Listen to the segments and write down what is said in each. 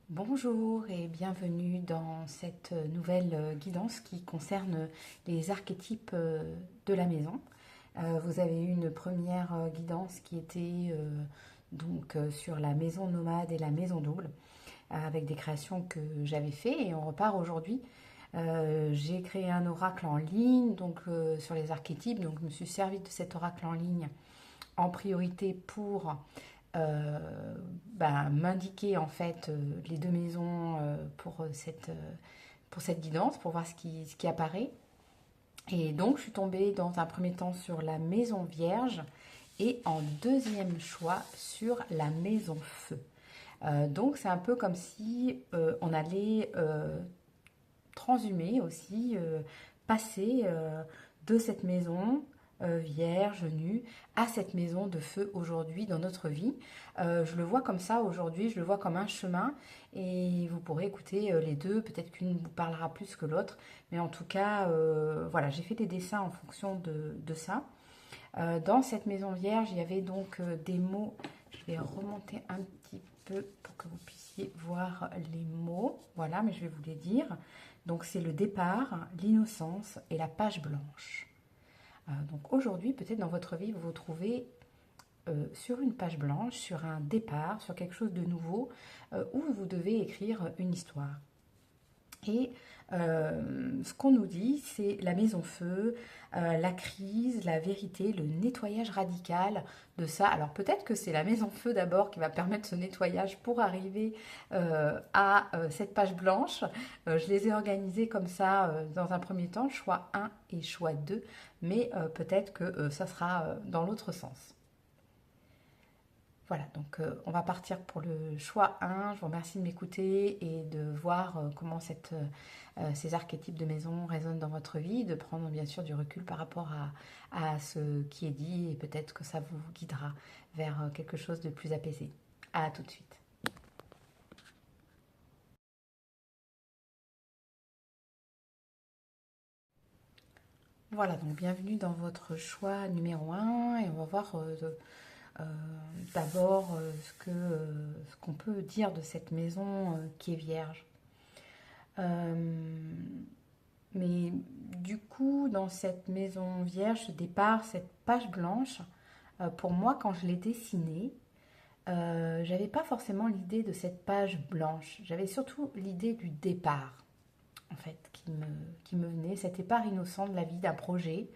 Bonjour et bienvenue dans cette nouvelle guidance qui concerne les archétypes de la maison. Vous avez eu une première guidance qui était sur la maison nomade et la maison double avec des créations que j'avais fait et on repart aujourd'hui. J'ai créé un oracle en ligne sur les archétypes, donc je me suis servi de cet oracle en ligne en priorité pour m'indiquer en fait les deux maisons pour cette guidance, pour voir ce qui apparaît. Et donc je suis tombée dans un premier temps sur la maison vierge et en deuxième choix sur la maison feu. Donc c'est un peu comme si on allait transhumer aussi, passer de cette maison vierge, nue, à cette maison de feu aujourd'hui dans notre vie. Je le vois comme ça aujourd'hui, je le vois comme un chemin et vous pourrez écouter les deux, peut-être qu'une vous parlera plus que l'autre, mais en tout cas, voilà, j'ai fait des dessins en fonction de ça. Dans cette maison vierge, il y avait donc des mots, je vais remonter un petit peu pour que vous puissiez voir les mots, voilà, mais je vais vous les dire. Donc c'est le départ, l'innocence et la page blanche. Donc aujourd'hui, peut-être dans votre vie, vous vous trouvez sur une page blanche, sur un départ, sur quelque chose de nouveau, où vous devez écrire une histoire. Et ce qu'on nous dit, c'est la maison feu, la crise, la vérité, le nettoyage radical de ça. Alors peut-être que c'est la maison feu d'abord qui va permettre ce nettoyage pour arriver à cette page blanche. Je les ai organisées comme ça dans un premier temps, choix 1 et choix 2, mais peut-être que ça sera dans l'autre sens. Voilà, donc on va partir pour le choix 1. Je vous remercie de m'écouter et de voir comment ces archétypes de maison résonnent dans votre vie, de prendre bien sûr du recul par rapport à ce qui est dit et peut-être que ça vous guidera vers quelque chose de plus apaisé. À tout de suite. Voilà, donc bienvenue dans votre choix numéro 1 et on va voir euh, d'abord ce qu'on peut dire de cette maison qui est vierge. Euh, mais du coup, dans cette maison vierge, ce départ, cette page blanche, pour moi, quand je l'ai dessinée, j'avais pas forcément l'idée de cette page blanche. J'avais surtout l'idée du départ, en fait, qui me venait. Cet départ innocent de la vie d'un projet,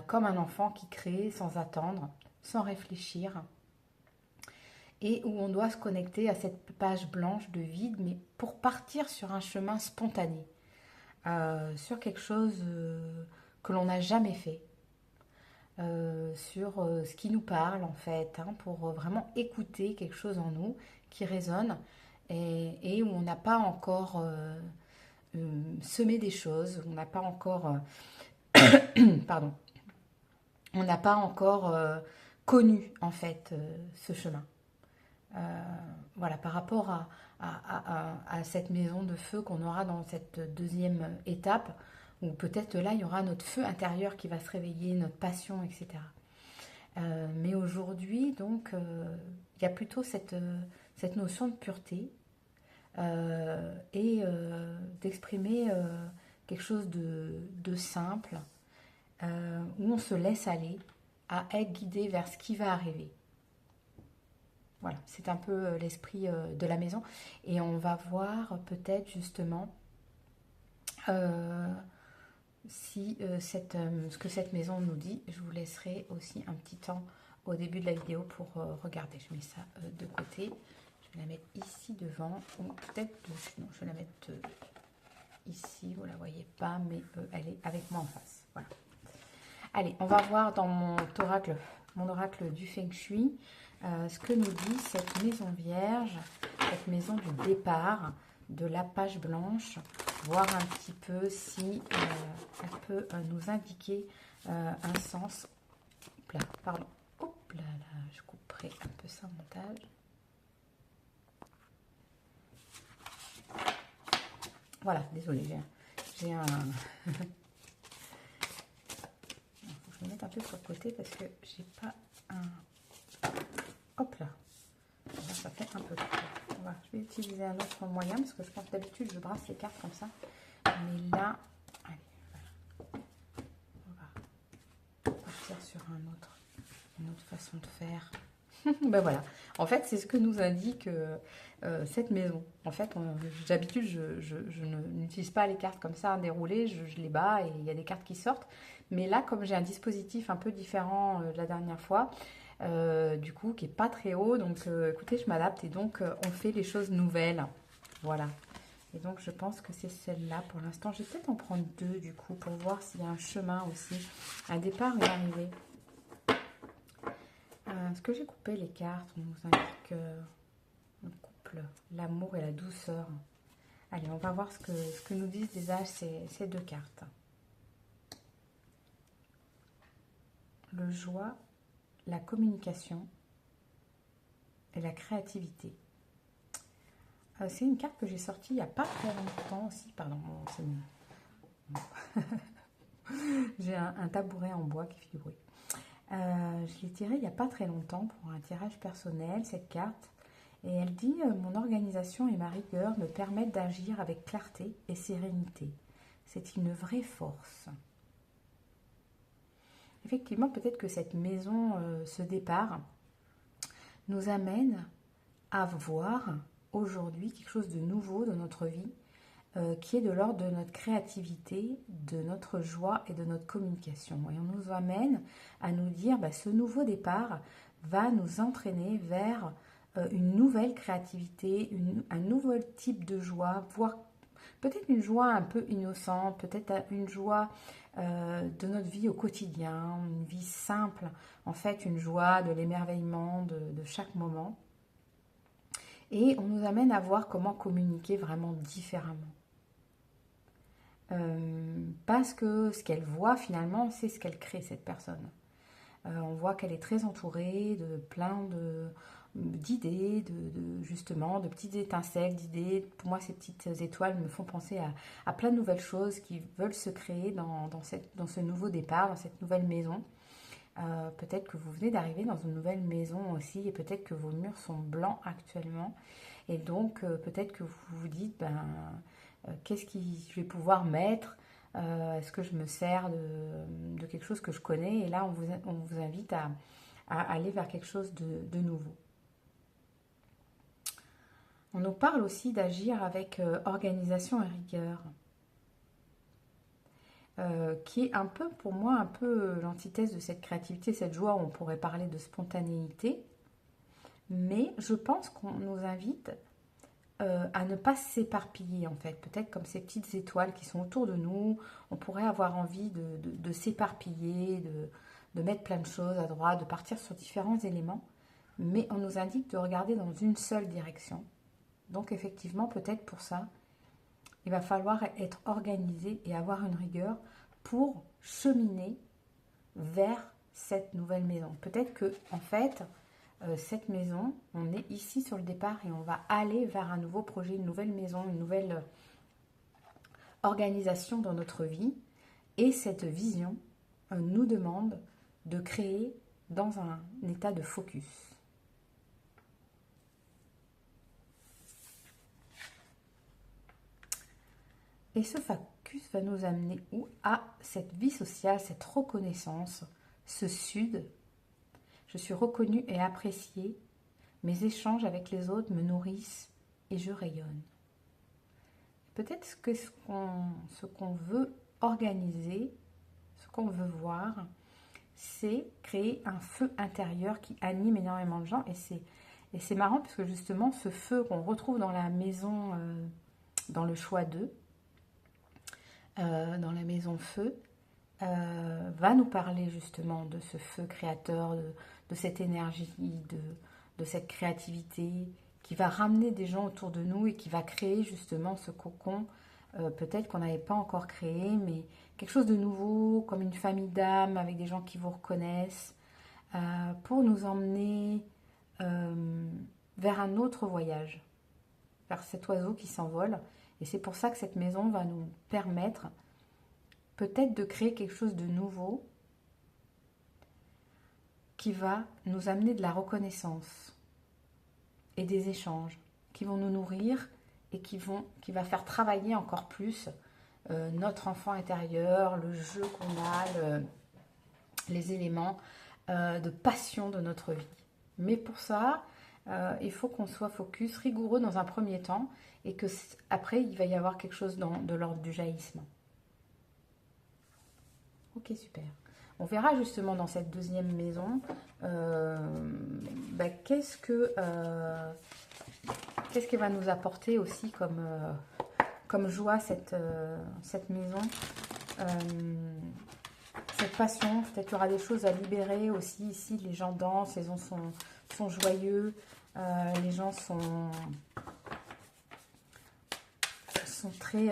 comme un enfant qui crée sans attendre, sans réfléchir, et où on doit se connecter à cette page blanche de vide, mais pour partir sur un chemin spontané, sur quelque chose que l'on n'a jamais fait, sur ce qui nous parle en fait, hein, pour vraiment écouter quelque chose en nous qui résonne et où on n'a pas encore semé des choses, on n'a pas encore, pardon, on n'a pas encore connu en fait ce chemin. Voilà, par rapport à cette maison de feu qu'on aura dans cette deuxième étape, où peut-être là, il y aura notre feu intérieur qui va se réveiller, notre passion, etc. Mais aujourd'hui, donc, il y a plutôt cette notion de pureté et d'exprimer quelque chose de simple, où on se laisse aller à être guidé vers ce qui va arriver. Voilà, c'est un peu l'esprit de la maison. Et on va voir peut-être justement euh, si ce que cette maison nous dit. Je vous laisserai aussi un petit temps au début de la vidéo pour regarder. Je mets ça de côté. Je vais la mettre ici devant. Ou peut-être, non, je vais la mettre ici. Vous ne la voyez pas, mais elle est avec moi en face. Voilà. Allez, on va voir dans mon oracle du Feng Shui, ce que nous dit cette maison vierge, cette maison du départ, de la page blanche, voir un petit peu si elle peut nous indiquer un sens. Hop là, pardon. Hop là, là, je couperai un peu ça au montage. Voilà, désolé, j'ai un... Je vais mettre un peu sur le côté parce que j'ai pas un... Hop là. ça fait un peu trop. Je vais utiliser un autre moyen parce que je pense d'habitude je brasse les cartes comme ça. Mais là, allez, voilà. On va partir sur une autre façon de faire. Ben voilà. En fait, c'est ce que nous indique cette maison. En fait, d'habitude, je n'utilise pas les cartes comme ça déroulées, je les bats et il y a des cartes qui sortent. Mais là, comme j'ai un dispositif un peu différent de la dernière fois, du coup, qui est pas très haut, donc écoutez, je m'adapte et donc on fait les choses nouvelles. Voilà. Et donc, je pense que c'est celle-là pour l'instant. Je vais peut-être en prendre deux, du coup, pour voir s'il y a un chemin aussi. Un départ, une arrivée. Est-ce que j'ai coupé les cartes? On nous indique le couple, l'amour et la douceur. Allez, on va voir ce que nous disent déjà ces deux cartes. Le joie, la communication et la créativité. C'est une carte que j'ai sortie il n'y a pas très longtemps aussi. Pardon, c'est bon. J'ai un tabouret en bois qui fait du bruit. Je l'ai tirée il n'y a pas très longtemps pour un tirage personnel, cette carte. Et elle dit « Mon organisation et ma rigueur me permettent d'agir avec clarté et sérénité. C'est une vraie force. » Effectivement, peut-être que cette maison, ce départ, nous amène à voir aujourd'hui quelque chose de nouveau dans notre vie, qui est de l'ordre de notre créativité, de notre joie et de notre communication. Et on nous amène à nous dire, ce nouveau départ va nous entraîner vers une nouvelle créativité, un nouvel type de joie, voire peut-être une joie un peu innocente, peut-être une joie de notre vie au quotidien, une vie simple, en fait une joie de l'émerveillement de chaque moment. Et on nous amène à voir comment communiquer vraiment différemment. Parce que ce qu'elle voit finalement, c'est ce qu'elle crée, cette personne. On voit qu'elle est très entourée de plein d'idées, justement, de petites étincelles d'idées. Pour moi, ces petites étoiles me font penser à plein de nouvelles choses qui veulent se créer dans ce nouveau départ, dans cette nouvelle maison. Peut-être que vous venez d'arriver dans une nouvelle maison aussi et peut-être que vos murs sont blancs actuellement. Et donc, peut-être que vous vous dites, qu'est-ce que je vais pouvoir mettre? Est-ce que je me sers de quelque chose que je connais? Et là, on vous invite à aller vers quelque chose de nouveau. On nous parle aussi d'agir avec organisation et rigueur, qui est un peu, pour moi, un peu l'antithèse de cette créativité, cette joie. On pourrait parler de spontanéité, mais je pense qu'on nous invite à ne pas s'éparpiller en fait. Peut-être comme ces petites étoiles qui sont autour de nous, on pourrait avoir envie de s'éparpiller, de mettre plein de choses à droite, de partir sur différents éléments, mais on nous indique de regarder dans une seule direction. Donc effectivement, peut-être pour ça, il va falloir être organisé et avoir une rigueur pour cheminer vers cette nouvelle maison. Peut-être que en fait, cette maison, on est ici sur le départ et on va aller vers un nouveau projet, une nouvelle maison, une nouvelle organisation dans notre vie. Et cette vision nous demande de créer dans un état de focus. Et ce focus va nous amener où? À cette vie sociale, cette reconnaissance, ce sud. Je suis reconnue et appréciée. Mes échanges avec les autres me nourrissent et je rayonne. Peut-être que ce qu'on veut organiser, ce qu'on veut voir, c'est créer un feu intérieur qui anime énormément de gens. Et c'est marrant parce que justement, ce feu qu'on retrouve dans la maison, dans le choix 2, dans la maison feu, va nous parler justement de ce feu créateur, de cette énergie, de cette créativité qui va ramener des gens autour de nous et qui va créer justement ce cocon, peut-être qu'on n'avait pas encore créé, mais quelque chose de nouveau, comme une famille d'âmes avec des gens qui vous reconnaissent, pour nous emmener vers un autre voyage, vers cet oiseau qui s'envole. Et c'est pour ça que cette maison va nous permettre peut-être de créer quelque chose de nouveau qui va nous amener de la reconnaissance. et des échanges qui vont nous nourrir et qui va faire travailler encore plus notre enfant intérieur, le jeu qu'on a, les éléments de passion de notre vie. Mais pour ça, il faut qu'on soit focus, rigoureux dans un premier temps, et que après il va y avoir quelque chose de l'ordre du jaillissement. Ok, super. On verra justement dans cette deuxième maison qu'est-ce qu'elle va nous apporter aussi comme joie cette maison. Cette passion, peut-être qu'il y aura des choses à libérer aussi ici. Les gens dansent, les gens sont joyeux, les gens sont très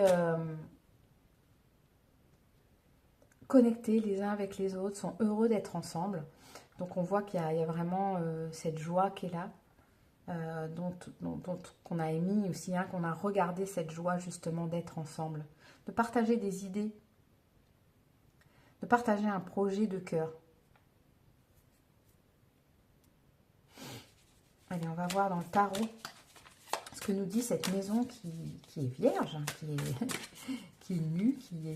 connectés les uns avec les autres, sont heureux d'être ensemble. Donc on voit qu'il y a vraiment cette joie qui est là, qu'on a émis aussi, hein, qu'on a regardé cette joie justement d'être ensemble, de partager des idées, de partager un projet de cœur. Allez, on va voir dans le tarot ce que nous dit cette maison qui est vierge, hein, qui est nue, qui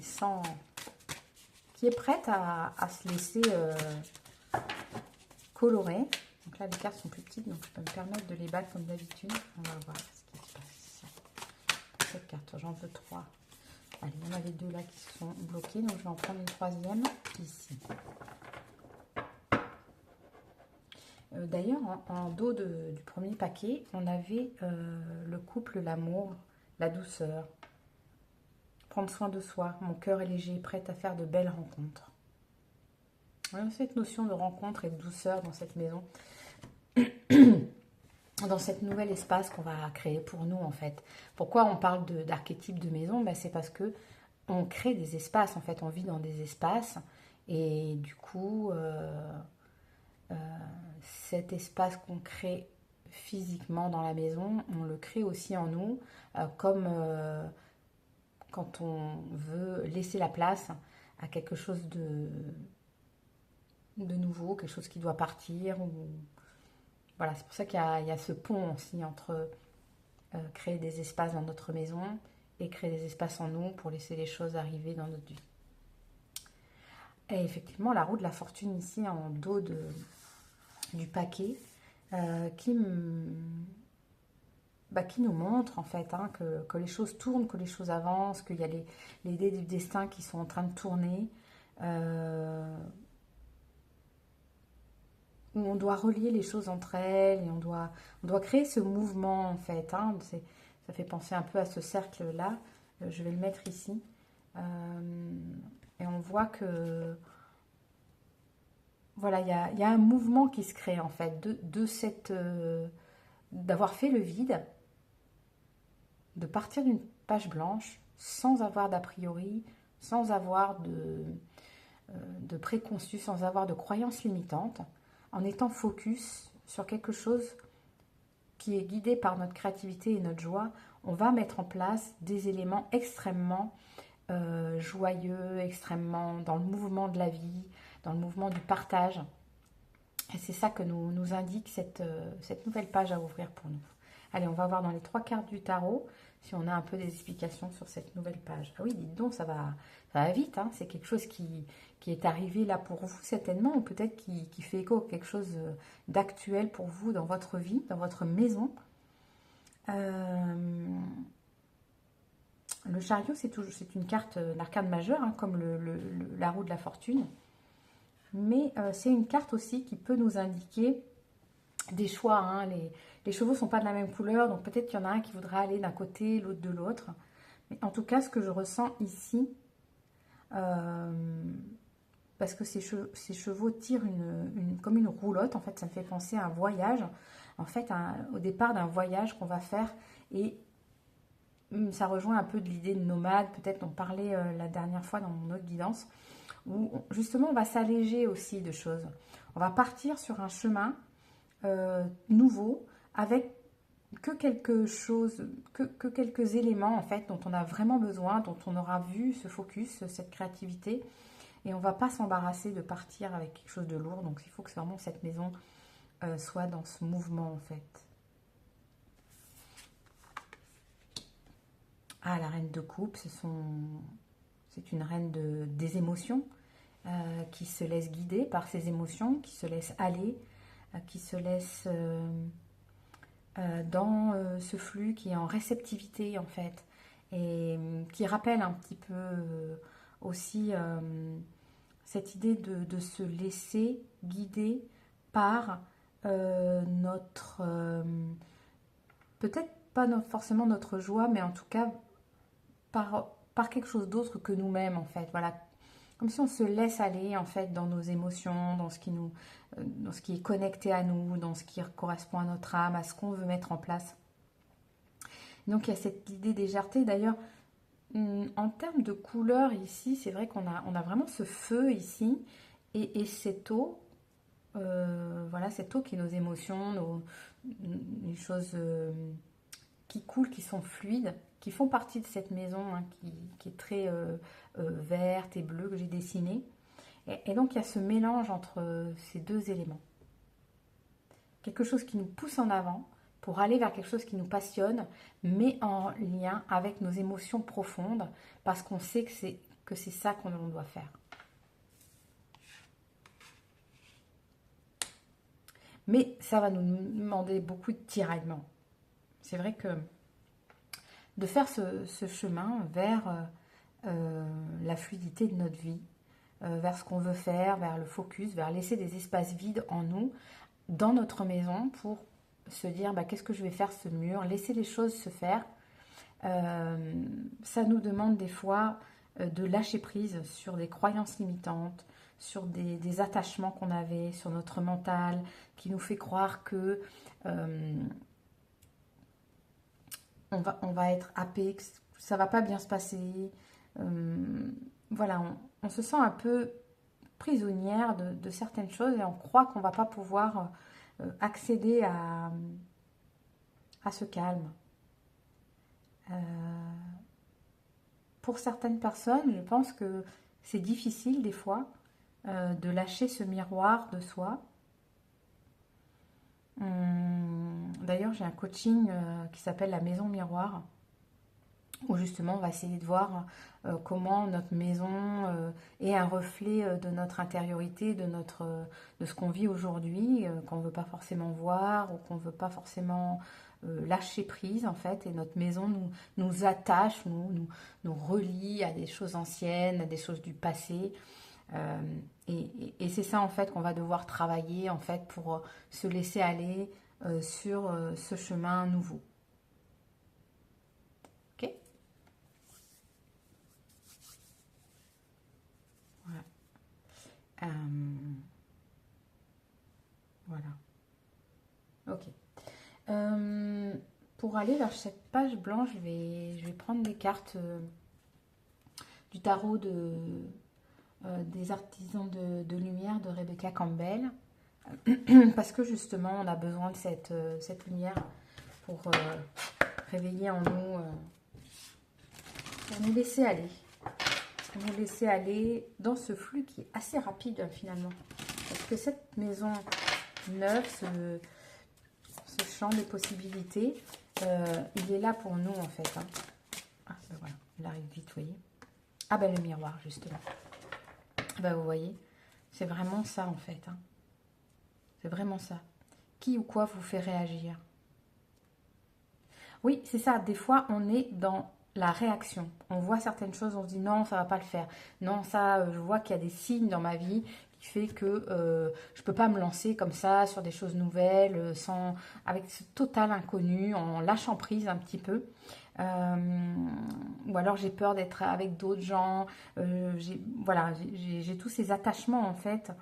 est prête à se laisser colorer. Donc là, les cartes sont plus petites, donc je peux me permettre de les battre comme d'habitude. On va voir ce qui se passe. Cette carte, j'en veux 3. Allez, il y en avait 2 là qui sont bloqués, donc je vais en prendre une troisième ici. D'ailleurs, en dos du premier paquet, on avait le couple, l'amour, la douceur. Prendre soin de soi, mon cœur est léger, prête à faire de belles rencontres. On a cette notion de rencontre et de douceur dans cette maison, dans cet nouvel espace qu'on va créer pour nous en fait. Pourquoi on parle d'archétype de maison? C'est parce que on crée des espaces, en fait, on vit dans des espaces et du coup, cet espace qu'on crée physiquement dans la maison, on le crée aussi en nous, comme quand on veut laisser la place à quelque chose de nouveau, quelque chose qui doit partir. Voilà, c'est pour ça qu'il y a ce pont aussi entre créer des espaces dans notre maison et créer des espaces en nous pour laisser les choses arriver dans notre vie. Et effectivement, la roue de la fortune ici en dos du paquet qui nous montre en fait que les choses tournent, que les choses avancent, qu'il y a les dés du destin qui sont en train de tourner, où on doit relier les choses entre elles et on doit créer ce mouvement en fait. Ça fait penser un peu à ce cercle-là. Je vais le mettre ici. Et on voit que voilà, il y a un mouvement qui se crée en fait d'avoir fait le vide, de partir d'une page blanche sans avoir d'a priori, sans avoir de préconçus, sans avoir de croyances limitantes, en étant focus sur quelque chose qui est guidé par notre créativité et notre joie. On va mettre en place des éléments extrêmement joyeux, extrêmement dans le mouvement de la vie, dans le mouvement du partage. Et c'est ça que nous indique cette nouvelle page à ouvrir pour nous. Allez, on va voir dans les 3 cartes du tarot si on a un peu des explications sur cette nouvelle page. Ah oui, dites donc, ça va vite. Hein. C'est quelque chose qui est arrivé là pour vous certainement, ou peut-être qui fait écho à quelque chose d'actuel pour vous dans votre vie, dans votre maison. Le chariot, c'est une carte, l'arcane majeure, hein, comme la roue de la fortune. Mais c'est une carte aussi qui peut nous indiquer des choix. Hein. Les chevaux ne sont pas de la même couleur, donc peut-être qu'il y en a un qui voudra aller d'un côté, l'autre de l'autre. Mais en tout cas, ce que je ressens ici, parce que ces chevaux tirent comme une roulotte, en fait, ça me fait penser à un voyage, en fait, au départ d'un voyage qu'on va faire, et ça rejoint un peu de l'idée de nomade, peut-être on parlait la dernière fois dans mon autre guidance, où justement on va s'alléger aussi de choses. On va partir sur un chemin nouveau, avec que quelques éléments en fait dont on a vraiment besoin, dont on aura vu ce focus, cette créativité, et on ne va pas s'embarrasser de partir avec quelque chose de lourd. Donc il faut que vraiment cette maison soit dans ce mouvement en fait. Ah, la reine de coupe, c'est une reine des émotions, qui se laisse guider par ses émotions, qui se laisse aller, qui se laisse dans ce flux, qui est en réceptivité en fait, et qui rappelle un petit peu aussi cette idée de se laisser guider par notre, peut-être pas forcément notre joie, mais en tout cas par quelque chose d'autre que nous-mêmes en fait. Voilà, comme si on se laisse aller en fait dans nos émotions, dans ce qui est connecté à nous, dans ce qui correspond à notre âme, à ce qu'on veut mettre en place. Donc il y a cette idée de légèreté. D'ailleurs, en termes de couleur ici, c'est vrai on a vraiment ce feu ici et cette eau. Voilà, cette eau qui est nos émotions, les choses qui coulent, qui sont fluides, qui font partie de cette maison hein, qui est très verte et bleue que j'ai dessinée. Et donc il y a ce mélange entre ces deux éléments. Quelque chose qui nous pousse en avant pour aller vers quelque chose qui nous passionne, mais en lien avec nos émotions profondes, parce qu'on sait que c'est ça qu'on doit faire. Mais ça va nous demander beaucoup de tiraillement. C'est vrai que de faire ce chemin vers la fluidité de notre vie, vers ce qu'on veut faire, vers le focus, vers laisser des espaces vides en nous, dans notre maison, pour se dire bah, qu'est-ce que je vais faire ce mur, laisser les choses se faire. Ça nous demande des fois de lâcher prise sur des croyances limitantes, sur des attachements qu'on avait, sur notre mental, qui nous fait croire que on va être happé, que ça va pas bien se passer. Voilà, on se sent un peu prisonnière de certaines choses et on croit qu'on va pas pouvoir accéder à ce calme. Pour certaines personnes, je pense que c'est difficile des fois de lâcher ce miroir de soi. D'ailleurs, j'ai un coaching qui s'appelle la maison miroir, où justement on va essayer de voir comment notre maison est un reflet de notre intériorité, de ce qu'on vit aujourd'hui, qu'on ne veut pas forcément voir ou qu'on ne veut pas forcément lâcher prise en fait. Et notre maison nous attache, nous relie à des choses anciennes, à des choses du passé. Et c'est ça en fait qu'on va devoir travailler en fait pour se laisser aller sur ce chemin nouveau. Ok? Voilà. Voilà. Ok. Pour aller vers cette page blanche, je vais prendre des cartes du tarot des artisans de lumière de Rebecca Campbell. Parce que justement, on a besoin de cette lumière pour réveiller en nous, pour nous laisser aller. Pour nous laisser aller dans ce flux qui est assez rapide finalement. Parce que cette maison neuve, ce champ des possibilités, il est là pour nous en fait. Hein. Ah, ben voilà, il arrive vite, vous voyez. Ah ben le miroir, justement. Ben vous voyez, c'est vraiment ça en fait. Hein. C'est vraiment ça. Qui ou quoi vous fait réagir? Oui, c'est ça. Des fois, on est dans la réaction. On voit certaines choses, on se dit non, ça va pas le faire. Non, ça, je vois qu'il y a des signes dans ma vie qui fait que je peux pas me lancer comme ça sur des choses nouvelles, avec ce total inconnu, en lâchant prise un petit peu. Ou alors j'ai peur d'être avec d'autres gens. Voilà, j'ai tous ces attachements en fait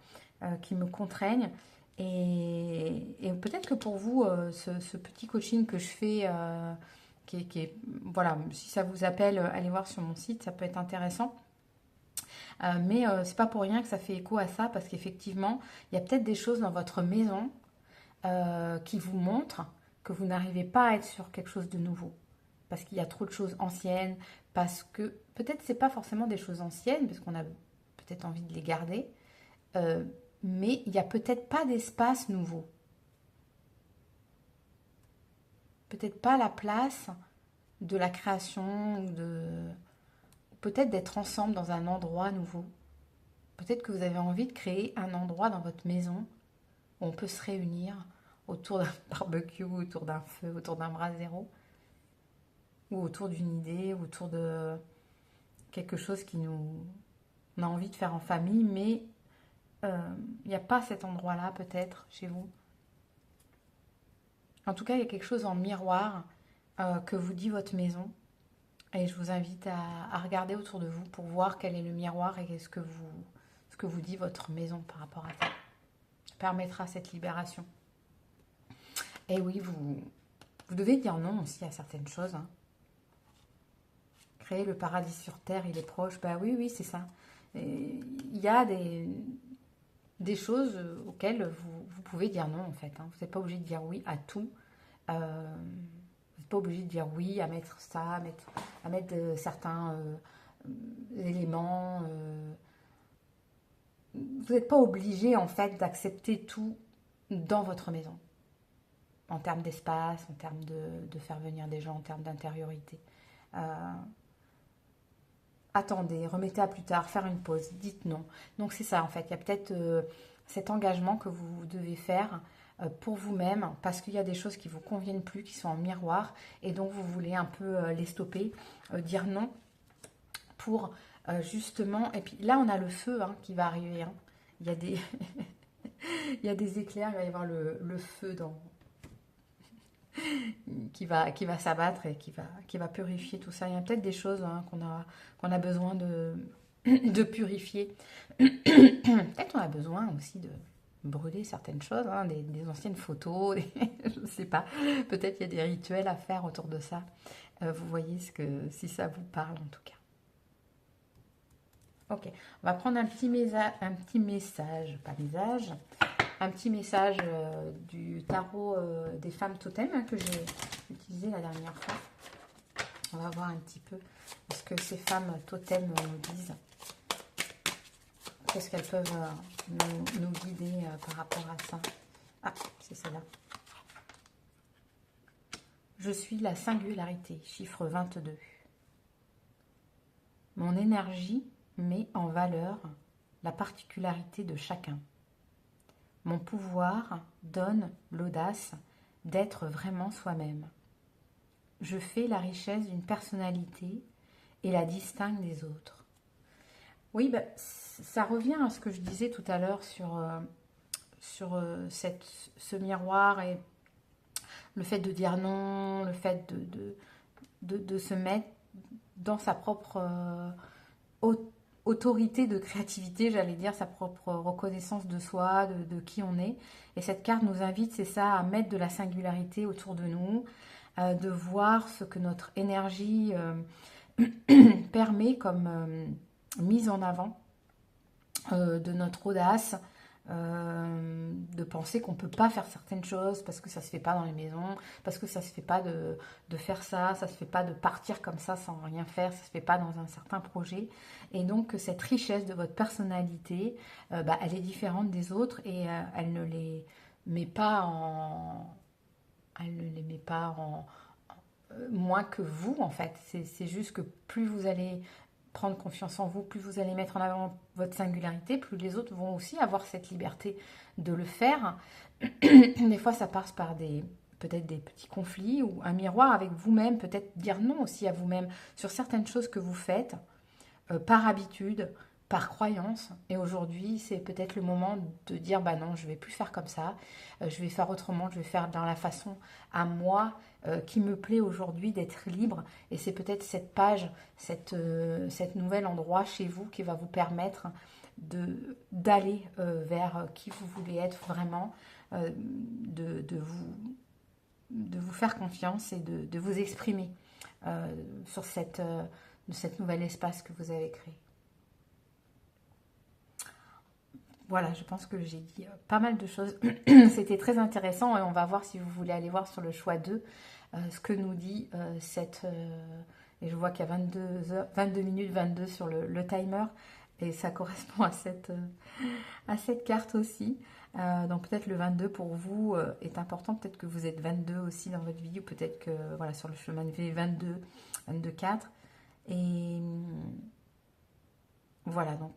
qui me contraignent. Et peut-être que pour vous, ce petit coaching que je fais, voilà, si ça vous appelle, allez voir sur mon site, ça peut être intéressant. Mais c'est pas pour rien que ça fait écho à ça, parce qu'effectivement, il y a peut-être des choses dans votre maison qui vous montrent que vous n'arrivez pas à être sur quelque chose de nouveau. Parce qu'il y a trop de choses anciennes, parce que peut-être c'est pas forcément des choses anciennes, parce qu'on a peut-être envie de les garder, mais il n'y a peut-être pas d'espace nouveau. Peut-être pas la place de la création, ou peut-être d'être ensemble dans un endroit nouveau. Peut-être que vous avez envie de créer un endroit dans votre maison où on peut se réunir autour d'un barbecue, autour d'un feu, autour d'un brasero, ou autour d'une idée, ou autour de quelque chose on a envie de faire en famille, mais il n'y a pas cet endroit-là peut-être chez vous. En tout cas, il y a quelque chose en miroir que vous dit votre maison. Et je vous invite à regarder autour de vous pour voir quel est le miroir et ce que vous dit votre maison par rapport à ça. Ça permettra cette libération. Et oui, vous devez dire non aussi à certaines choses. Hein. Créer le paradis sur terre, il est proche. Bah oui, oui, c'est ça. Il y a des choses auxquelles vous pouvez dire non en fait. Hein. Vous n'êtes pas obligé de dire oui à tout. Vous n'êtes pas obligé de dire oui à mettre ça, à mettre certains éléments. Vous n'êtes pas obligé en fait d'accepter tout dans votre maison. En termes d'espace, en termes de faire venir des gens, en termes d'intériorité. Attendez, remettez à plus tard, faire une pause, dites non. Donc c'est ça en fait, il y a peut-être cet engagement que vous devez faire pour vous-même parce qu'il y a des choses qui ne vous conviennent plus, qui sont en miroir et donc vous voulez un peu les stopper, dire non pour justement... Et puis là on a le feu hein, qui va arriver, hein. Il y a des... il y a des éclairs, il va y avoir le feu qui va s'abattre et qui va purifier tout ça. Il y a peut-être des choses hein, qu'on a besoin de purifier. Peut-être on a besoin aussi de brûler certaines choses, hein, des anciennes photos, je ne sais pas. Peut-être il y a des rituels à faire autour de ça. Vous voyez si ça vous parle en tout cas. Ok, on va prendre un petit message, pas message, un petit message du tarot des femmes totem hein, que j'ai utilisé la dernière fois. On va voir un petit peu ce que ces femmes totem nous disent. Qu'est-ce qu'elles peuvent nous guider par rapport à ça. Ah, c'est celle-là. Je suis la singularité, chiffre 22. Mon énergie met en valeur la particularité de chacun. Mon pouvoir donne l'audace d'être vraiment soi-même. Je fais la richesse d'une personnalité et la distingue des autres. Oui, bah, ça revient à ce que je disais tout à l'heure sur ce miroir et le fait de dire non, le fait de se mettre dans sa propre autorité de créativité, j'allais dire, sa propre reconnaissance de soi, de qui on est. Et cette carte nous invite, c'est ça, à mettre de la singularité autour de nous, de voir ce que notre énergie permet comme mise en avant de notre audace, de penser qu'on ne peut pas faire certaines choses parce que ça ne se fait pas dans les maisons, parce que ça ne se fait pas de faire ça ne se fait pas de partir comme ça sans rien faire, ça ne se fait pas dans un certain projet. Et donc cette richesse de votre personnalité, elle est différente des autres et elle ne les met pas en... Elle ne les met pas en moins que vous en fait. C'est juste que plus vous allez prendre confiance en vous, plus vous allez mettre en avant votre singularité, plus les autres vont aussi avoir cette liberté de le faire. Des fois, ça passe par peut-être des petits conflits ou un miroir avec vous-même, peut-être dire non aussi à vous-même sur certaines choses que vous faites par habitude, par croyance. Et aujourd'hui, c'est peut-être le moment de dire bah non, je vais plus faire comme ça, je vais faire autrement, je vais faire dans la façon à moi qui me plaît aujourd'hui d'être libre. Et c'est peut-être cette page, cette nouvel endroit chez vous qui va vous permettre d'aller vers qui vous voulez être vraiment, de vous faire confiance et de vous exprimer sur cette nouvel espace que vous avez créé. Voilà, je pense que j'ai dit pas mal de choses. C'était très intéressant et on va voir si vous voulez aller voir sur le choix 2 ce que nous dit et je vois qu'il y a 22 minutes 22 sur le timer et ça correspond à cette carte aussi. Donc peut-être le 22 pour vous est important, peut-être que vous êtes 22 aussi dans votre vie, ou peut-être que voilà, sur le chemin de vie 22, 22, 4. Et voilà, donc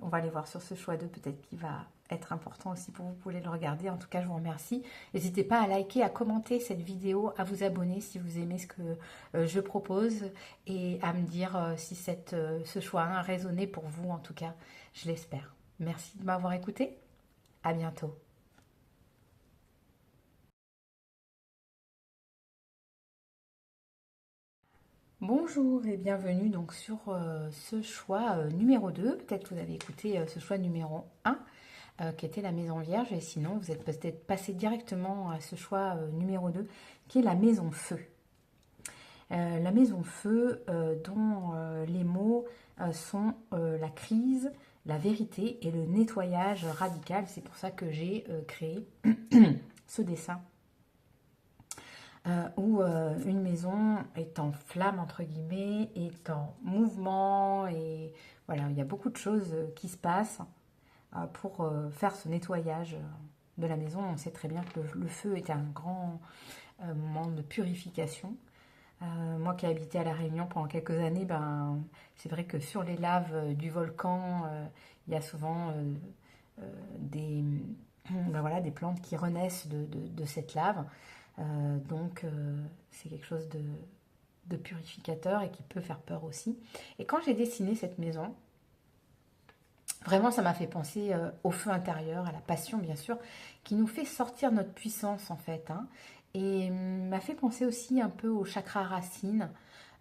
on va aller voir sur ce choix 2, peut-être qu'il va être important aussi pour vous, vous pouvez le regarder. En tout cas, je vous remercie. N'hésitez pas à liker, à commenter cette vidéo, à vous abonner si vous aimez ce que je propose, et à me dire si ce choix a résonné pour vous, en tout cas, je l'espère. Merci de m'avoir écouté. À bientôt. Bonjour et bienvenue donc sur ce choix numéro 2. Peut-être que vous avez écouté ce choix numéro 1 qui était la maison vierge, et sinon vous êtes peut-être passé directement à ce choix numéro 2 qui est la maison feu. La maison feu dont les mots sont la crise, la vérité et le nettoyage radical. C'est pour ça que j'ai créé ce dessin. Où une maison est en flamme, entre guillemets, est en mouvement, et voilà, il y a beaucoup de choses qui se passent pour faire ce nettoyage de la maison. On sait très bien que le feu est un grand moment de purification. Moi qui ai habité à La Réunion pendant quelques années, ben, c'est vrai que sur les laves du volcan, il y a souvent des, ben voilà, des plantes qui renaissent de cette lave. Donc c'est quelque chose de purificateur et qui peut faire peur aussi. Et quand j'ai dessiné cette maison, vraiment ça m'a fait penser au feu intérieur, à la passion bien sûr, qui nous fait sortir notre puissance en fait, hein, et m'a fait penser aussi un peu au chakra racine,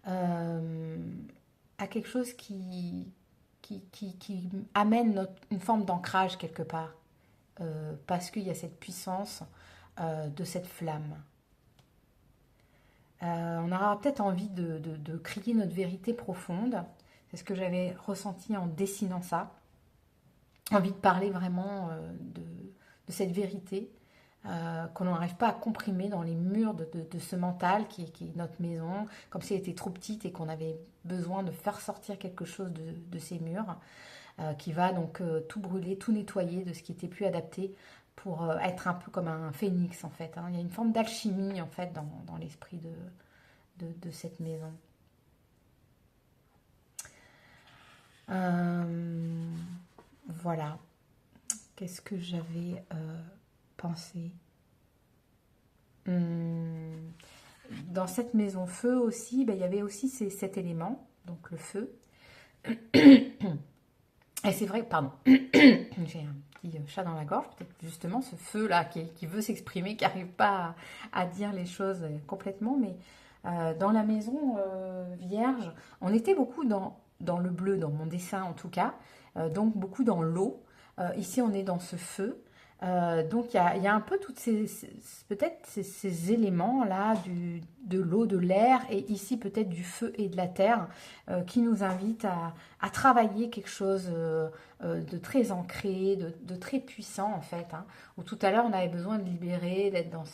à quelque chose qui amène une forme d'ancrage quelque part, parce qu'il y a cette puissance de cette flamme. On aura peut-être envie de crier notre vérité profonde. C'est ce que j'avais ressenti en dessinant ça. Envie de parler vraiment de cette vérité qu'on n'arrive pas à comprimer dans les murs de ce mental qui est notre maison, comme si elle était trop petite et qu'on avait besoin de faire sortir quelque chose de ces murs, qui va donc tout brûler, tout nettoyer de ce qui était plus adapté pour être un peu comme un phénix en fait, hein. Il y a une forme d'alchimie en fait dans l'esprit de cette maison. Voilà. Qu'est-ce que j'avais pensé? Dans cette maison feu aussi, ben, il y avait aussi cet élément, donc le feu. Et c'est vrai, pardon, j'ai un petit chat dans la gorge, peut-être justement ce feu-là qui veut s'exprimer, qui n'arrive pas à dire les choses complètement, mais dans la maison vierge, on était beaucoup dans le bleu, dans mon dessin en tout cas, donc beaucoup dans l'eau. Ici, on est dans ce feu. Donc, il y a un peu toutes peut-être ces éléments-là, de l'eau, de l'air, et ici peut-être du feu et de la terre, qui nous invitent à travailler quelque chose de très ancré, de très puissant en fait, hein, où tout à l'heure on avait besoin de libérer, d'être dans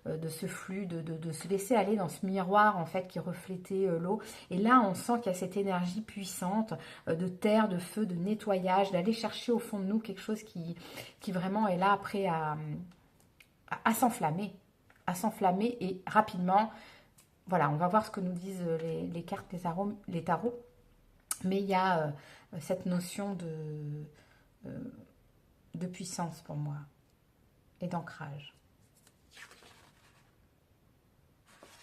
de ce flux, de se laisser aller dans ce miroir en fait qui reflétait l'eau. Et là, on sent qu'il y a cette énergie puissante de terre, de feu, de nettoyage, d'aller chercher au fond de nous quelque chose qui vraiment est là après à s'enflammer, et rapidement. Voilà, on va voir ce que nous disent les cartes, les tarots, mais il y a cette notion de puissance pour moi et d'ancrage.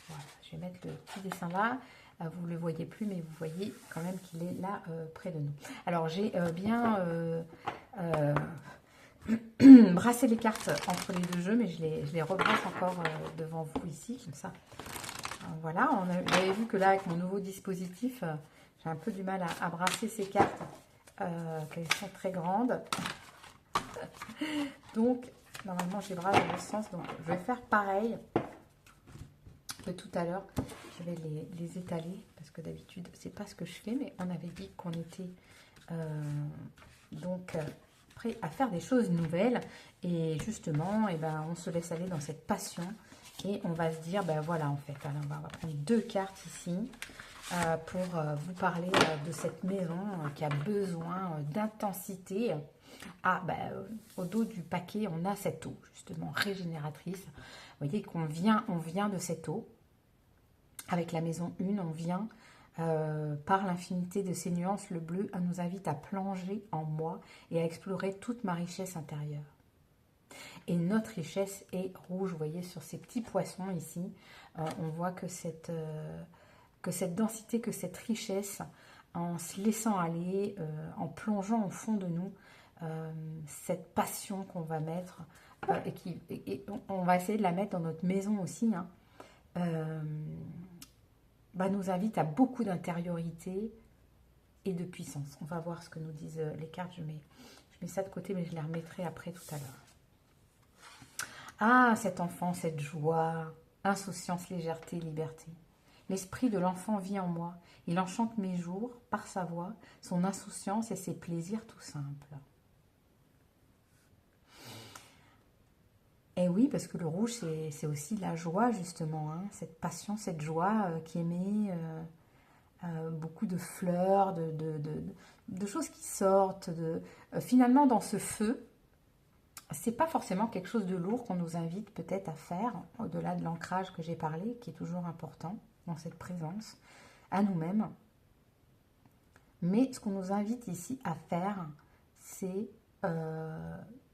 Voilà, je vais mettre le petit dessin là. Vous ne le voyez plus, mais vous voyez quand même qu'il est là près de nous. Alors, j'ai bien brasser les cartes entre les deux jeux, mais je les rebrasse encore devant vous ici, comme ça. Voilà, vous avez vu que là, avec mon nouveau dispositif, j'ai un peu du mal à brasser ces cartes, qu'elles sont très grandes. Donc, normalement, je les brasse dans le sens, donc je vais faire pareil que tout à l'heure. Je vais les étaler, parce que d'habitude, c'est pas ce que je fais, mais on avait dit qu'on était prêt à faire des choses nouvelles, et justement, ben, on se laisse aller dans cette passion, et on va se dire, ben voilà, en fait, alors on va prendre 2 cartes ici, pour vous parler de cette maison qui a besoin d'intensité, Ah, au dos du paquet, on a cette eau, justement, régénératrice. Vous voyez on vient de cette eau. Avec la maison 1, on vient par l'infinité de ces nuances. Le bleu nous invite à plonger en moi et à explorer toute ma richesse intérieure. Et notre richesse est rouge, vous voyez, sur ces petits poissons ici. On voit que cette densité, que cette richesse, en se laissant aller, en plongeant au fond de nous, cette passion qu'on va mettre, et on va essayer de la mettre dans notre maison aussi, hein, nous invite à beaucoup d'intériorité et de puissance. On va voir ce que nous disent les cartes. Je mets ça de côté, mais je les remettrai après tout à l'heure. Ah, cet enfant, cette joie, insouciance, légèreté, liberté. L'esprit de l'enfant vit en moi. Il enchante mes jours par sa voix, son insouciance et ses plaisirs tout simples. Et oui, parce que le rouge, c'est aussi la joie, justement. Hein, cette passion, cette joie qui émet beaucoup de fleurs, de choses qui sortent. Finalement, dans ce feu, c'est pas forcément quelque chose de lourd qu'on nous invite peut-être à faire, au-delà de l'ancrage que j'ai parlé, qui est toujours important dans cette présence, à nous-mêmes. Mais ce qu'on nous invite ici à faire, c'est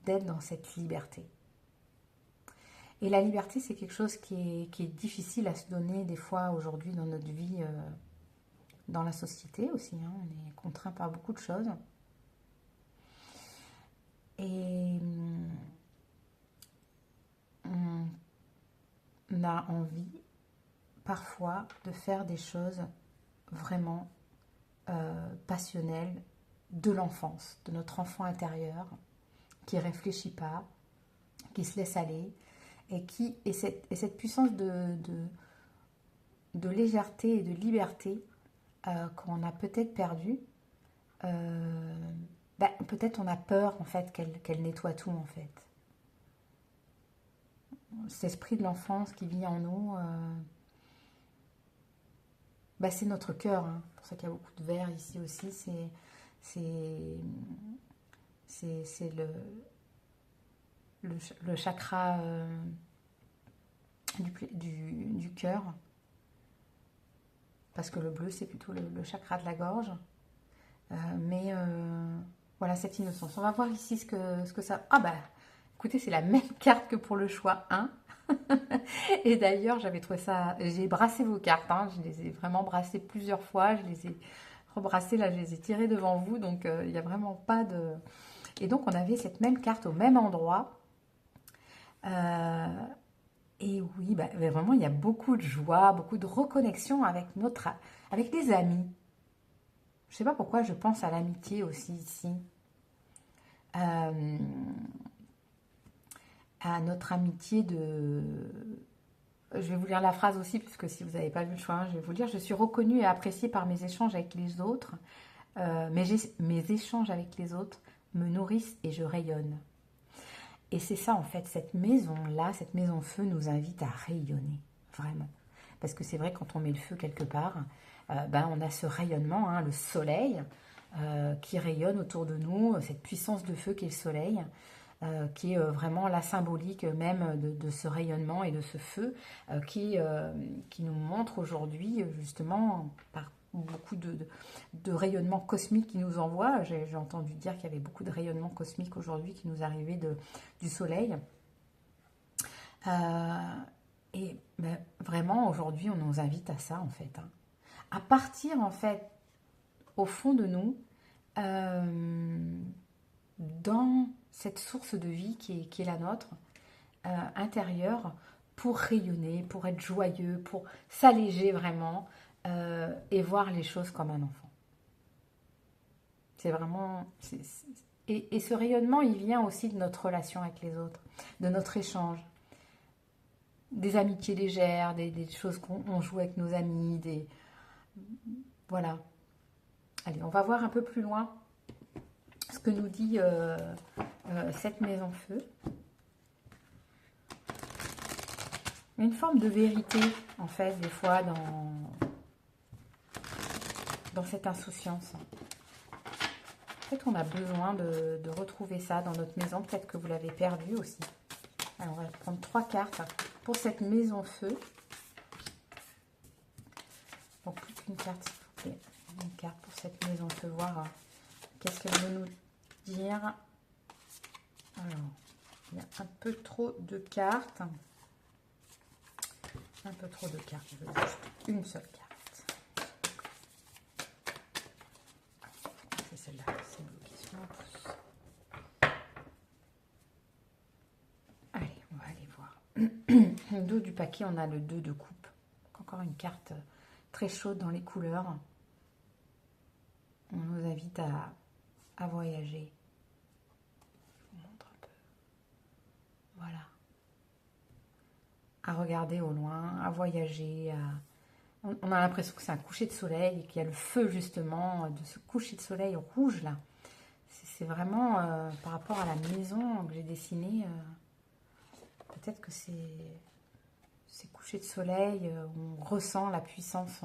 d'être dans cette liberté. Et la liberté, c'est quelque chose qui est difficile à se donner des fois aujourd'hui dans notre vie, dans la société aussi. Hein, on est contraint par beaucoup de choses. Et on a envie parfois de faire des choses vraiment passionnelles de l'enfance, de notre enfant intérieur, qui ne réfléchit pas, qui se laisse aller, et cette puissance de légèreté et de liberté qu'on a peut-être perdue. Peut-être on a peur en fait qu'elle nettoie tout en fait. Cet esprit de l'enfance qui vit en nous, c'est notre cœur. Hein. C'est pour ça qu'il y a beaucoup de vert ici aussi. C'est le chakra du cœur. Parce que le bleu, c'est plutôt le chakra de la gorge. Voilà cette innocence. On va voir ici ce que ça... écoutez, c'est la même carte que pour le choix 1. Et d'ailleurs, j'avais trouvé ça... J'ai brassé vos cartes. Hein. Je les ai vraiment brassées plusieurs fois. Je les ai rebrassées. Là, je les ai tirées devant vous. Donc, il n'y a vraiment pas de... Et donc, on avait cette même carte au même endroit. Et oui, vraiment, il y a beaucoup de joie, beaucoup de reconnexion avec les amis. Je ne sais pas pourquoi je pense à l'amitié aussi ici. À notre amitié de... Je vais vous lire la phrase aussi, puisque si vous n'avez pas vu le choix, je vais vous lire. Je suis reconnue et appréciée par mes échanges avec les autres. Mes échanges avec les autres me nourrissent et je rayonne. Et c'est ça, en fait, cette maison-là, cette maison feu nous invite à rayonner, vraiment. Parce que c'est vrai, quand on met le feu quelque part, on a ce rayonnement, hein, le soleil qui rayonne autour de nous, cette puissance de feu qui est le soleil, qui est vraiment la symbolique même de ce rayonnement et de ce feu qui nous montre aujourd'hui, justement, par beaucoup de rayonnements cosmiques qui nous envoient. J'ai entendu dire qu'il y avait beaucoup de rayonnements cosmiques aujourd'hui qui nous arrivaient du soleil. Vraiment, aujourd'hui, on nous invite à ça, en fait. Hein. À partir, en fait, au fond de nous, dans cette source de vie qui est la nôtre, intérieure, pour rayonner, pour être joyeux, pour s'alléger vraiment, et voir les choses comme un enfant. C'est vraiment... Et ce rayonnement, il vient aussi de notre relation avec les autres, de notre échange, des amitiés légères, des choses qu'on joue avec nos amis, Voilà. Allez, on va voir un peu plus loin ce que nous dit cette maison feu. Il y a une forme de vérité, en fait, des fois, dans cette insouciance. Peut-être qu'on a besoin de retrouver ça dans notre maison. Peut-être que vous l'avez perdu aussi. Alors, on va prendre 3 cartes pour cette maison feu. Donc, plus qu'une carte, s'il vous plaît. Une carte pour cette maison feu. Voir qu'est-ce qu'elle veut nous dire. Alors, il y a un peu trop de cartes. Un peu trop de cartes. Je veux juste une seule carte. C'est celle-là. C'est bloqué sur mon pouce. Allez, on va aller voir. Au dos du paquet, on a le 2 de coupe. Encore une carte très chaude dans les couleurs. On nous invite à voyager. Je vous montre un peu. Voilà. À regarder au loin, à voyager. On a l'impression que c'est un coucher de soleil et qu'il y a le feu justement de ce coucher de soleil rouge là. C'est vraiment par rapport à la maison que j'ai dessinée. Peut-être que ces couchers de soleil où on ressent la puissance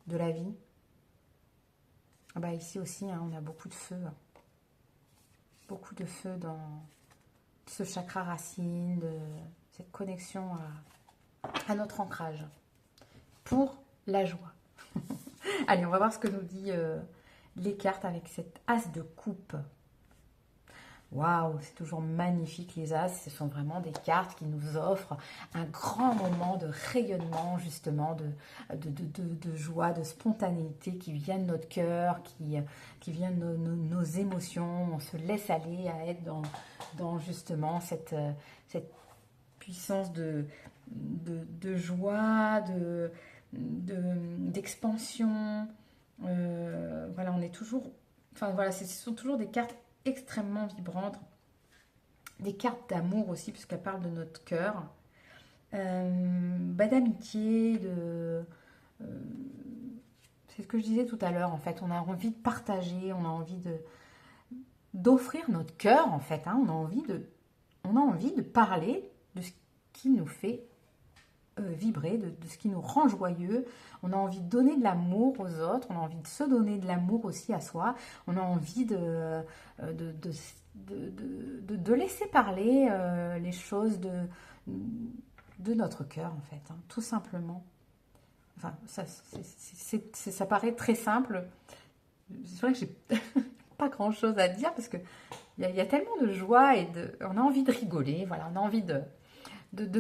de la vie. Ah bah ici aussi, hein, on a beaucoup de feu. Beaucoup de feu dans ce chakra racine, cette connexion à notre ancrage. Pour la joie. Allez, on va voir ce que nous dit les cartes avec cette as de coupe. Waouh, c'est toujours magnifique les as. Ce sont vraiment des cartes qui nous offrent un grand moment de rayonnement, justement, de joie, de spontanéité qui vient de notre cœur, qui vient de nos émotions. On se laisse aller à être dans justement cette puissance de joie, d'expansion. Voilà, on est toujours... Enfin voilà, ce sont toujours des cartes extrêmement vibrantes, des cartes d'amour aussi puisqu'elles parlent de notre cœur, d'amitié, c'est ce que je disais tout à l'heure en fait, on a envie de partager, on a envie d'offrir notre cœur en fait, hein, on a envie de parler de ce qui nous fait vibrer, de ce qui nous rend joyeux. On a envie de donner de l'amour aux autres, on a envie de se donner de l'amour aussi à soi, on a envie de laisser parler les choses de notre cœur en fait, hein, tout simplement. Enfin, ça paraît très simple. C'est vrai que j'ai pas grand chose à dire parce que il y a tellement de joie et on a envie de rigoler, voilà, on a envie de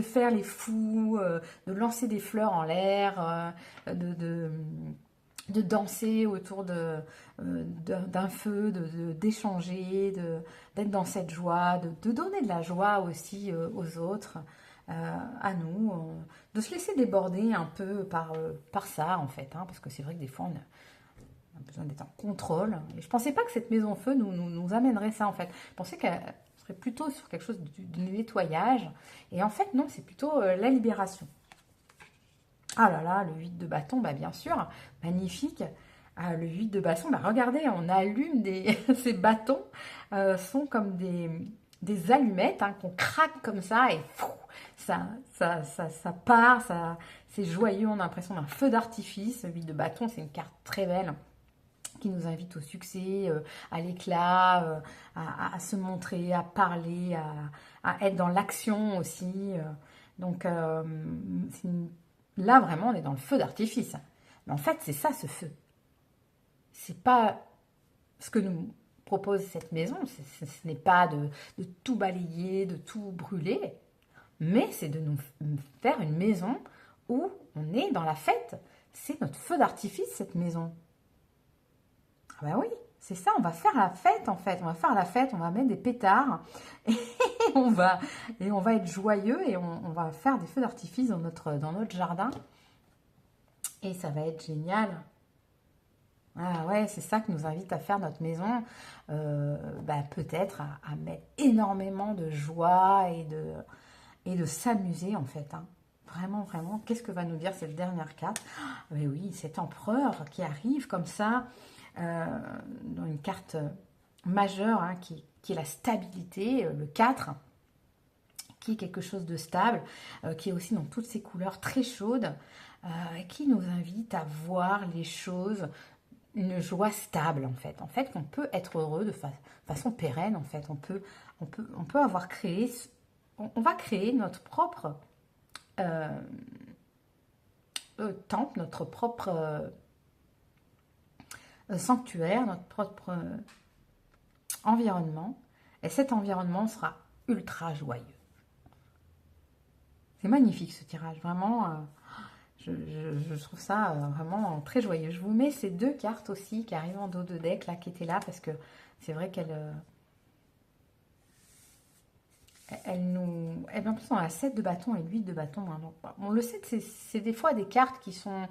faire les fous, de lancer des fleurs en l'air, de danser autour d'un feu, d'échanger, d'être dans cette joie, de donner de la joie aussi aux autres, à nous, de se laisser déborder un peu par ça en fait, hein, parce que c'est vrai que des fois on a besoin d'être en contrôle. Et je ne pensais pas que cette maison feu nous amènerait ça en fait. Je pensais qu'elle serait plutôt sur quelque chose de nettoyage. Et en fait, non, c'est plutôt la libération. Ah là là, le 8 de bâton, bah bien sûr, magnifique. Ah, le 8 de bâton, bah regardez, on allume ces bâtons, sont comme des allumettes hein, qu'on craque comme ça et ça part, c'est joyeux, on a l'impression d'un feu d'artifice. Le 8 de bâton, c'est une carte très belle qui nous invite au succès, à l'éclat, à se montrer, à parler, à être dans l'action aussi. Donc là, vraiment, on est dans le feu d'artifice. Mais en fait, c'est ça, ce feu. C'est pas ce que nous propose cette maison. Ce n'est pas de tout balayer, de tout brûler, mais c'est de nous faire une maison où on est dans la fête. C'est notre feu d'artifice, cette maison. Ah ben oui, c'est ça, on va faire la fête en fait. On va faire la fête, on va mettre des pétards et on va être joyeux et on va faire des feux d'artifice dans notre jardin. Et ça va être génial. Ah ouais, c'est ça que nous invite à faire notre maison. Peut-être à mettre énormément de joie et de s'amuser en fait. Hein. Vraiment, vraiment. Qu'est-ce que va nous dire cette dernière carte? Mais oui, cet empereur qui arrive comme ça. Dans une carte majeure hein, qui est la stabilité, le 4, qui est quelque chose de stable, qui est aussi dans toutes ses couleurs très chaudes, qui nous invite à voir les choses une joie stable en fait. En fait, qu'on peut être heureux de façon pérenne en fait. On peut avoir créé, on va créer notre propre euh, temple, notre propre sanctuaire, notre propre environnement. Et cet environnement sera ultra joyeux. C'est magnifique ce tirage, vraiment. Je trouve ça vraiment très joyeux. Je vous mets ces deux cartes aussi qui arrivent en dos de deck, là, qui étaient là, parce que c'est vrai qu'elles nous... En plus, on a 7 de bâton et 8 de bâton. Hein, donc, bon, le 7, c'est des fois des cartes qui sont...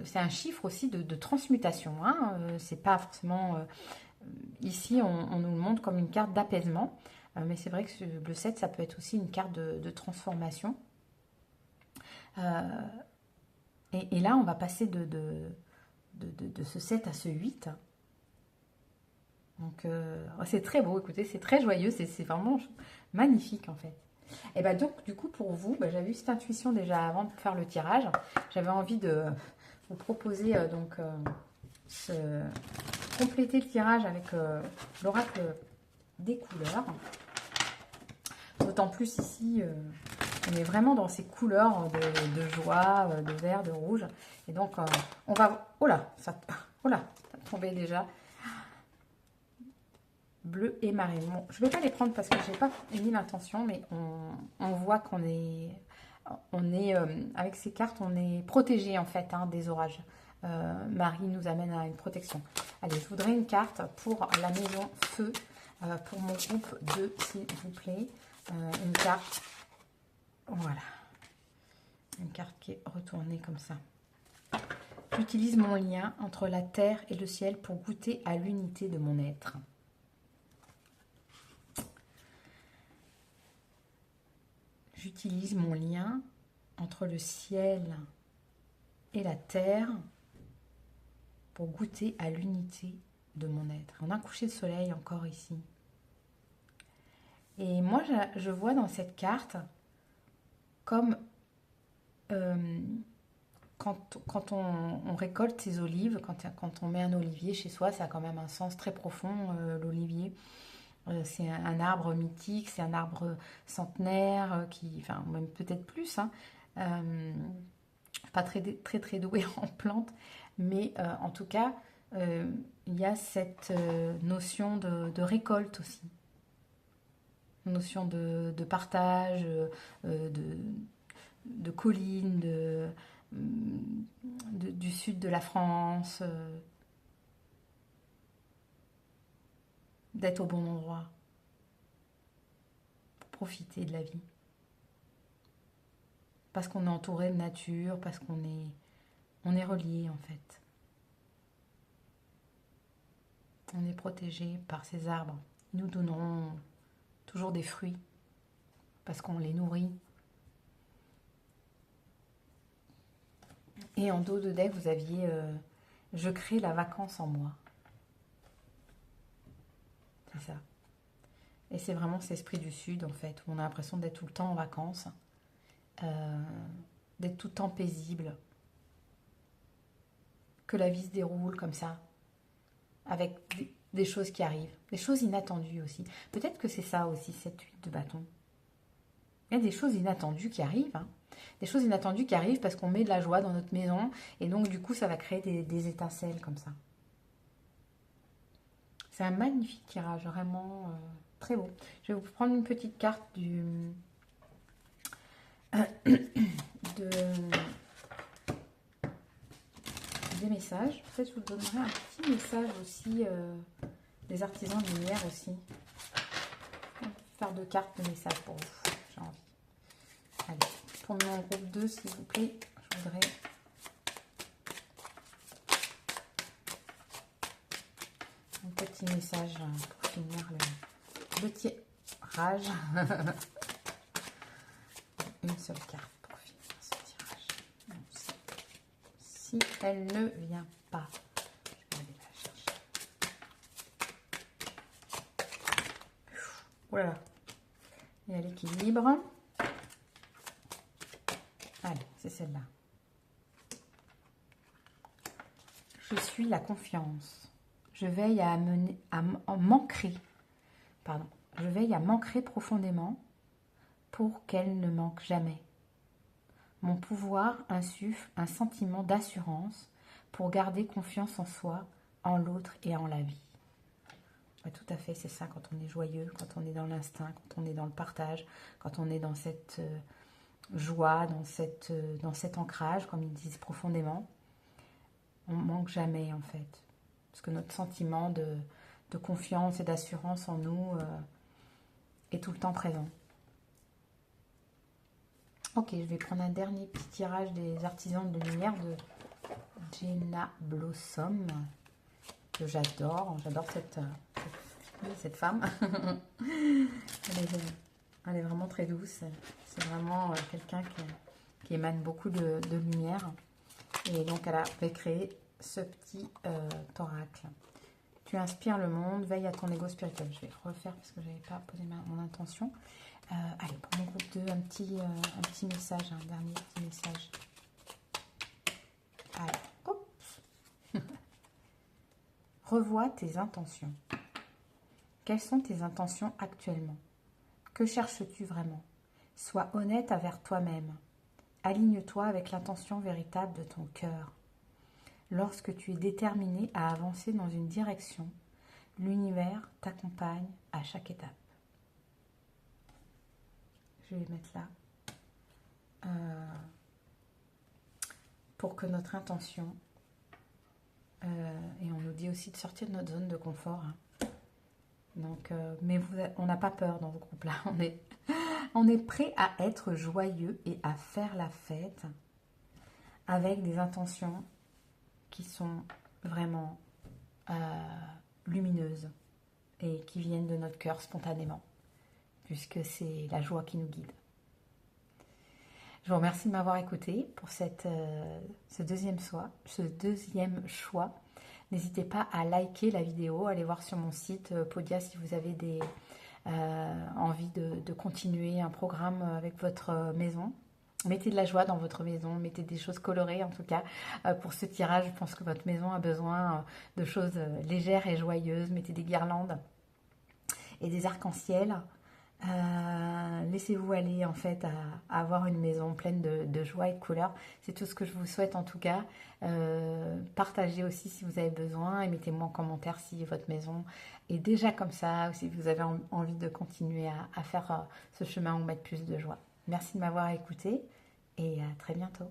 c'est un chiffre aussi de transmutation. Hein, c'est pas forcément... ici, on nous le montre comme une carte d'apaisement. Mais c'est vrai que le 7, ça peut être aussi une carte de transformation. Et là, on va passer de ce 7 à ce 8. Donc, c'est très beau, écoutez, c'est très joyeux, c'est vraiment magnifique en fait. Et bien donc, du coup, pour vous, j'avais eu cette intuition déjà avant de faire le tirage. J'avais envie de vous proposer compléter le tirage avec l'oracle des couleurs. D'autant plus ici, on est vraiment dans ces couleurs de joie, de vert, de rouge. Et donc, on va... Oh là, ça tombait déjà. Bleu et marine. Bon, je ne vais pas les prendre parce que je n'ai pas mis l'intention, mais on voit qu'on est... avec ces cartes, on est protégé en fait hein, des orages. Marie nous amène à une protection. Allez, je voudrais une carte pour la maison feu, pour mon groupe 2, s'il vous plaît. Une carte, voilà, une carte qui est retournée comme ça. J'utilise mon lien entre la terre et le ciel pour goûter à l'unité de mon être. J'utilise mon lien entre le ciel et la terre pour goûter à l'unité de mon être. On a un coucher de soleil encore ici. Et moi, je vois dans cette carte comme quand on récolte ses olives, quand on met un olivier chez soi, ça a quand même un sens très profond, l'olivier. C'est un arbre mythique, c'est un arbre centenaire, enfin même peut-être plus. Hein. Pas très douée en plantes, mais en tout cas, il y a cette notion de récolte aussi. Notion de partage, de collines, du sud de la France, d'être au bon endroit, pour profiter de la vie. Parce qu'on est entouré de nature, parce qu'on est relié en fait. On est protégé par ces arbres. Ils nous donneront toujours des fruits, parce qu'on les nourrit. Et en dos de deck, vous aviez je crée la vacance en moi. C'est ça. Et c'est vraiment cet esprit du Sud, en fait, où on a l'impression d'être tout le temps en vacances, d'être tout le temps paisible, que la vie se déroule comme ça, avec des choses qui arrivent, des choses inattendues aussi. Peut-être que c'est ça aussi, cette huile de bâton. Il y a des choses inattendues qui arrivent, hein. Des choses inattendues qui arrivent parce qu'on met de la joie dans notre maison, et donc du coup, ça va créer des étincelles comme ça. C'est un magnifique tirage, vraiment très beau. Je vais vous prendre une petite carte des messages. Peut-être je vous donnerai un petit message aussi des artisans de lumière aussi. Je vais faire 2 cartes de messages pour vous, j'ai envie. Allez, pour mon groupe 2, s'il vous plaît, je voudrais... un petit message pour finir le tirage. Une seule carte pour finir ce tirage. Si elle ne vient pas, je vais aller la chercher. Voilà. Et à l'équilibre. Allez, c'est celle-là. Je suis la confiance. Je veille à m'ancrer. Pardon. Je veille à m'ancrer profondément pour qu'elle ne manque jamais. Mon pouvoir insuffle un sentiment d'assurance pour garder confiance en soi, en l'autre et en la vie. Ouais, tout à fait, c'est ça quand on est joyeux, quand on est dans l'instinct, quand on est dans le partage, quand on est dans cette joie, dans cet ancrage, comme ils disent profondément. On ne manque jamais en fait. Parce que notre sentiment de confiance et d'assurance en nous est tout le temps présent. Ok, je vais prendre un dernier petit tirage des artisans de lumière de Jenna Blossom, que j'adore. J'adore cette femme. Elle est vraiment très douce. C'est vraiment quelqu'un qui émane beaucoup de lumière. Et donc, elle avait créé ce petit oracle. Tu inspires le monde, veille à ton ego spirituel. Je vais refaire parce que je n'avais pas posé mon intention. Allez, pour mon groupe 2, un petit message, un dernier petit message. Allez, hop. Revois tes intentions. Quelles sont tes intentions actuellement? Que cherches-tu vraiment? Sois honnête envers toi-même. Aligne-toi avec l'intention véritable de ton cœur. Lorsque tu es déterminé à avancer dans une direction, l'univers t'accompagne à chaque étape. Je vais mettre là. Pour que notre intention, et on nous dit aussi de sortir de notre zone de confort. Hein. Donc, mais on n'a pas peur dans ce groupe-là. On est prêt à être joyeux et à faire la fête avec des intentions qui sont vraiment lumineuses et qui viennent de notre cœur spontanément, puisque c'est la joie qui nous guide. Je vous remercie de m'avoir écouté pour ce deuxième choix. N'hésitez pas à liker la vidéo, allez voir sur mon site Podia si vous avez envie de continuer un programme avec votre maison. Mettez de la joie dans votre maison, mettez des choses colorées en tout cas. Pour ce tirage, je pense que votre maison a besoin de choses légères et joyeuses. Mettez des guirlandes et des arcs-en-ciel. Laissez-vous aller en fait à avoir une maison pleine de joie et de couleurs. C'est tout ce que je vous souhaite en tout cas. Partagez aussi si vous avez besoin et mettez-moi en commentaire si votre maison est déjà comme ça ou si vous avez envie de continuer à faire ce chemin où mettre plus de joie. Merci de m'avoir écouté et à très bientôt.